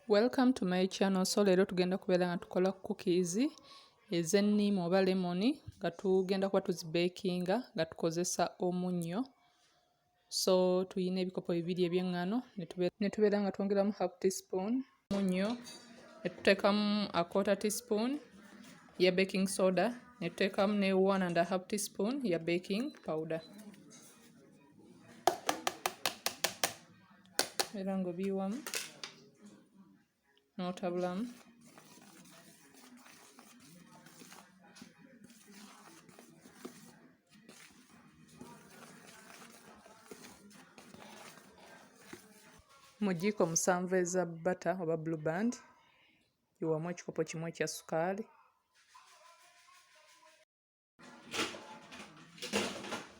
Welcome to my channel. So leero tugenda kubeera nga tukola cookies ez'ennimu oba lemon nga tugenda kuba tuzibakinga nga tukozesa omunnyo. So tuyina ebikopo bibiri eby'eŋŋaano ne tubeera nga twongeramu half teaspoon omunnyo, ne tuteekamu a quarter teaspoon ya baking soda, ne tuteekamu ne 1.5 teaspoon ya baking powder. Era ng'obiyiwamu n'otabulamu. Mu jjiiko 7 eza butter oba blue band, yiwamu ekikopo kimu ekya sukaali.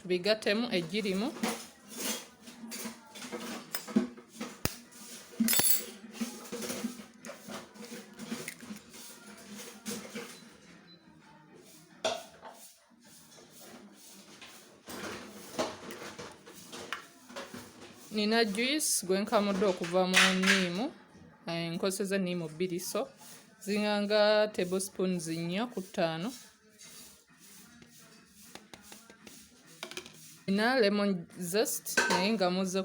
Tubigattemu ejjirimu. Nina juice gwe nkamudde okuva mu nniimu, nkozesezza enniimu 2, so zinganga tablespoons 4 ku 5. Nina lemon zest naye nga muzze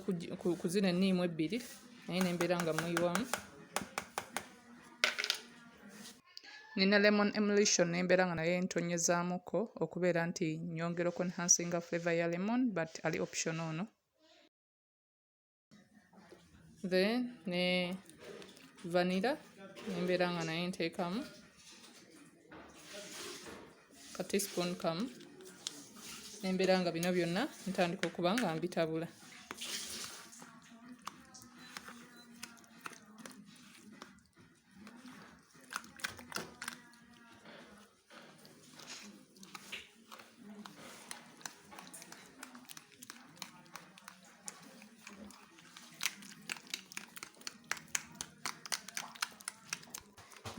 ku zino enniimu 2, naye nembeera nga muyiwamu. Nina lemon emulsion nembeera nga naye ntonyezaamuko okubeera nti nyongera ku enhancinga flavor ya lemon, but ali optional ono. Then ne vanilla nembeera nga naye nteekamu ka teaspoon kamu, nembeera nga bino byonna ntandika okuba nga mbitabula.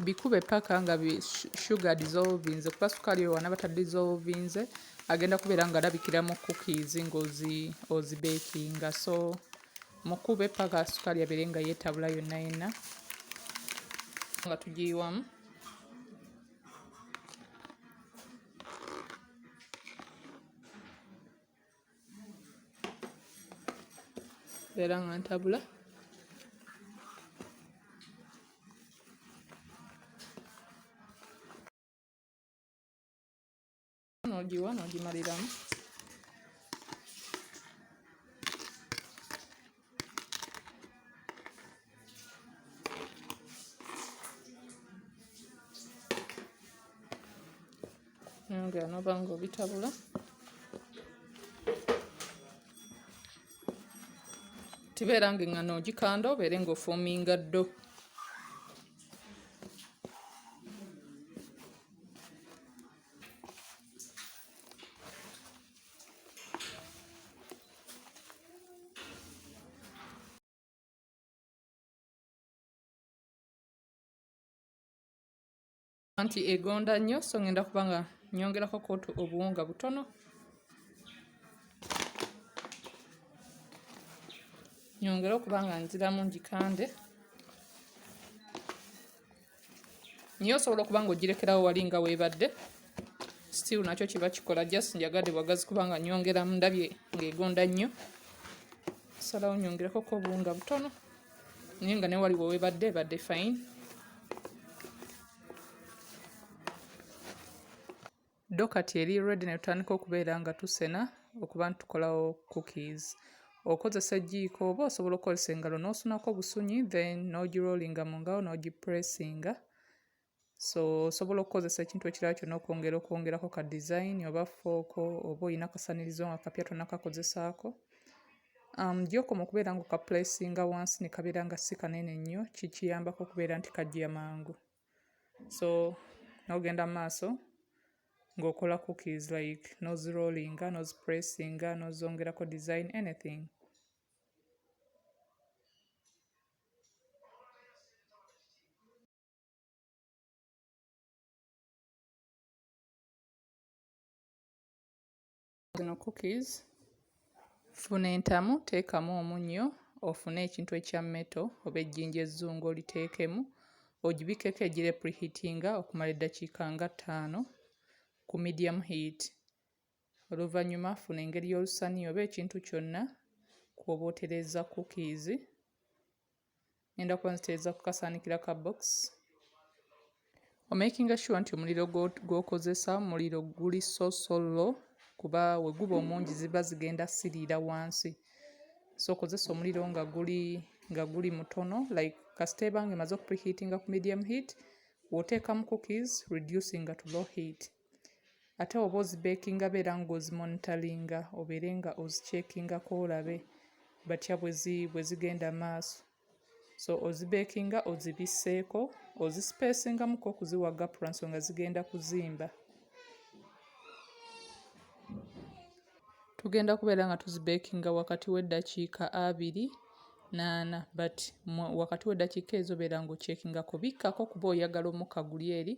Bikube paka nga sugar dissolvinze, kuba sukaali oyo wanaaba tadissolvinze agenda kubeera nga alabikira mu cookies ng'ozibakinga. So mukube paka sukaali abeere nga yeetabula yonna yonna nga tugiyiwamu. Beera nga ntabula. N'ogiwa n'ogimaliramu. Nongera n'oba ng'obitabula. Tibeera ng'eŋŋaano ogikanda obeere ng'ofuuminga ddo. Anti egonda nnyo, so ngenda kuba nga nyongerako obuwunga butono. Nyongere okuba nga nziramu ngikande. Niyo osobola okuba ng'ogirekerawo wali nga weebadde. Still nakyo kiba kikola, just njagadde bwagazi kubanga nyongeramu, ndabye ng'egonda nnyo. Salawo nyongereko obuwunga butono. Naye nga ne wali weebadde ebadde fine. Do kati eri ready ne tutandika okubeera nga tusena okuba ntukolawo cookies. Okozesa ejjiiko oba osobola okukozesa engalo n'osunako obusunyi, then n'ogirollinga mu ngalo n'ogipressinga. So osobola okukozesa ekintu ekirala kyonna okwongerako ka design oba fooko oba oyina kasanirizo nga kapya tonnakakozesaako. Jjoko mu kubeera ng'okapressinga wansi ne kabeera nga si kanene nnyo, kikiyambako okubeera nti kajja mangu. So n'ogenda mu maaso ng'okola cookies like n'ozirollinga, n'ozipressinga, n'ozongerako design, anything. Zino cookies funa entamu, teekamu omunnyo ofune ekintu ekya metal oba ejjinja ezzungu oliteekemu, ogibikeko egire preheatinga okumala eddakiika nga 5 ku medium heat. Oluvannyuma funa engeri y'olusaniya oba ekintu kyonna kw'oba otereeza cookies. Ngenda kuba nzitereeza ku kasaanikira ka box. Omakinga sure nti omuliro gw'okozesa muliro guli so low, kuba we guba omungi ziba zigenda siriira wansi. So okozesa omuliro nga guli mutono, like kasita eba nga emaze okupreheatinga ku medium heat, w'oteekamu cookies reducing to low heat. Ate oba ozibeekinga beera ng'ozimonitalinga obeere nga oziceekingako olabe batya bwe zigenda maaso. So ozibeekinga ozibisseeko, ozisipeesingamuko okuziwa gapu lwa nsonga zigenda kuzimba. Tugenda kubeera nga tuzibeekinga wakati w'eddakiika 24 but wakati w'eddakiika ezo beera ng'oceekingako. Bikkako kuba oyagala omukka guli eri,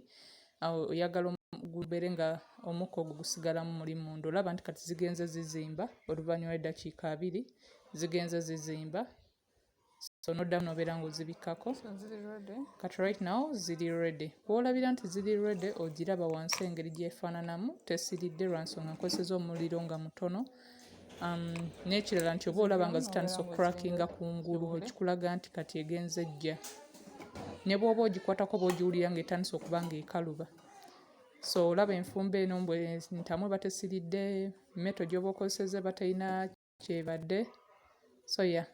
oyagala gubeere nga omukka ogwo gusigalamu muli munda. Olaba nti kati zigenze zizimba oluvannyuma lw'eddakiika 2 zigenze zizimba. So n'oddamu n'obeera ng'ozibikkako. Kati right now ziri ready. Bw'olabira nti ziri ready ogiraba wansi engeri gy'efaananamu, tesiridde lwa nsonga nkozesezza omuliro nga mutono. N'ekirala nti oba olaba nga zitandise okucrackinga kungulu, ekikulaga nti kati egenze ejja. Ne bw'oba ogikwatako bw'ogiwulira ng'etandise okuba ng'ekaluba. So olaba enfumba eno ntamu eba tesiridde, meto gy'oba okozesezza eba terina kyebadde. So yeah.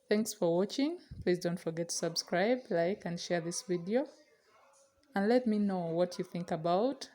Thanks for watching. Please don't forget to subscribe, like and share this video. And let me know what you think about